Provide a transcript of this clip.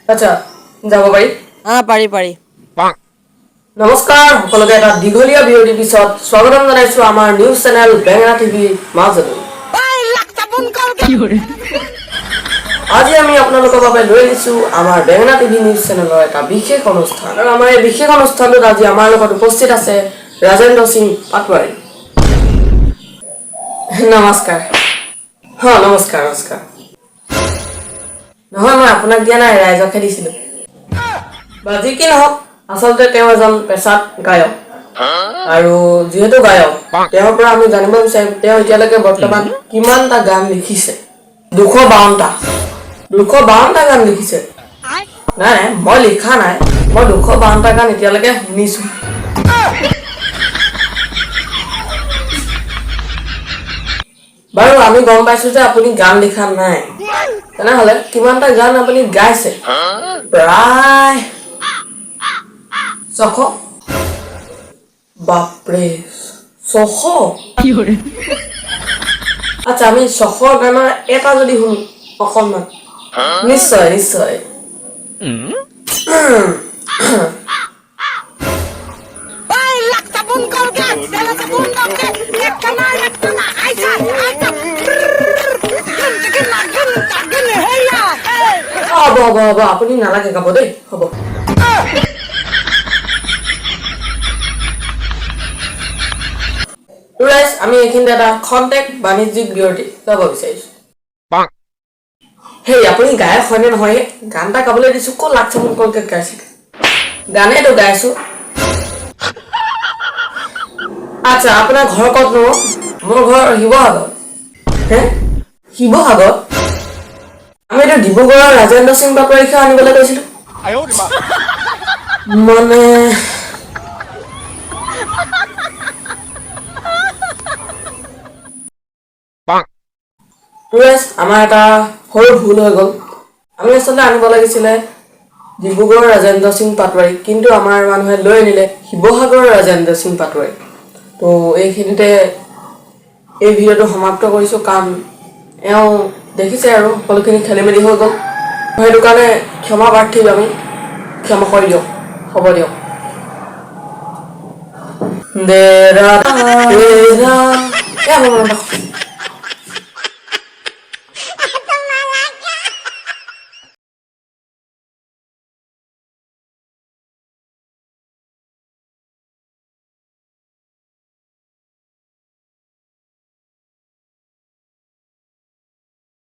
আচ্ছা যাব পাৰি পাৰি নমস্কাৰ সকলোকে এটা দীঘলীয়া বিৰতিৰ পিছত স্বাগতম জনাইছো আমাৰ নিউজ চেনেল বেঙেনা টিভিৰ মাজলৈ আজি আমি আপোনালোকৰ বাবে লৈ আহিছো আমাৰ বেঙেনা টিভি নিউজ চেনেলৰ এটা বিশেষ অনুষ্ঠান আৰু আমাৰ এই বিশেষ অনুষ্ঠানটোত আজি আমাৰ লগত উপস্থিত আছে ৰাজেন্দ্ৰ সিং পাটৱাৰী নমস্কাৰ নমস্কাৰ নহয় মই আপোনাক দিয়া নাই ৰাইজকহে দিছিলো বাজি কি নহওক আচলতে তেওঁ এজন পেছাত গায়ক আৰু যেহেতু গায়ক তেওঁৰ পৰা আমি জানিব বিচাৰিম তেওঁ এতিয়ালৈকে বৰ্তমান কিমানটা গান লিখিছে 252টা গান লিখিছে নাই মই লিখা নাই মই 252টা গান এতিয়ালৈকে শুনিছো বাৰু আমি গম পাইছো যে আপুনি গান লিখা নাই তেনেহ'লে কিমানটা গান আপুনি গাইছে প্ৰায় 600 বাপৰে 600 আচ্ছা আমি 600 গানৰ এটা যদি শুনো অকণমান নিশ্চয় হ'ব আপুনি নালাগে গাব দেই হ'ব আমি এইখিনিতে এটা খন্তেক বাণিজ্যিক বিৰতি ল'ব বিচাৰিছো হেই আপুনি গায়ক হয়নে নহয় গান এটা গাবলৈ দিছো ক'ত লাগছে মোক কলকে গাইছে গানেইতো গাইছো আচ্ছা আপোনাৰ ঘৰ ক'ত নো মোৰ ঘৰ শিৱসাগৰ আমি এইটো ডিব্ৰুগড়ৰ ৰাজেন্দ্ৰ সিং পাটৱাৰীকে আনিবলৈ কৈছিলো মানে আমাৰ এটা সৰু ভুল হৈ গ'ল আমি আচলতে আনিব লাগিছিলে ডিব্ৰুগড়ৰ ৰাজেন্দ্ৰ সিং পাটৱাৰী কিন্তু আমাৰ মানুহে লৈ আনিলে শিৱসাগৰৰ ৰাজেন্দ্ৰ সিং পাটৱাৰী তো এইখিনিতে এই ভিডিঅ'টো সমাপ্ত কৰিছোঁ কাৰণ এওঁ দেখিছে আৰু সকলোখিনি খেলি মেলি হৈ গ'ল সেইটো কাৰণে ক্ষমা প্ৰাৰ্থী আমি ক্ষমা কৰি দিয়ক হ'ব দিয়ক দেৰা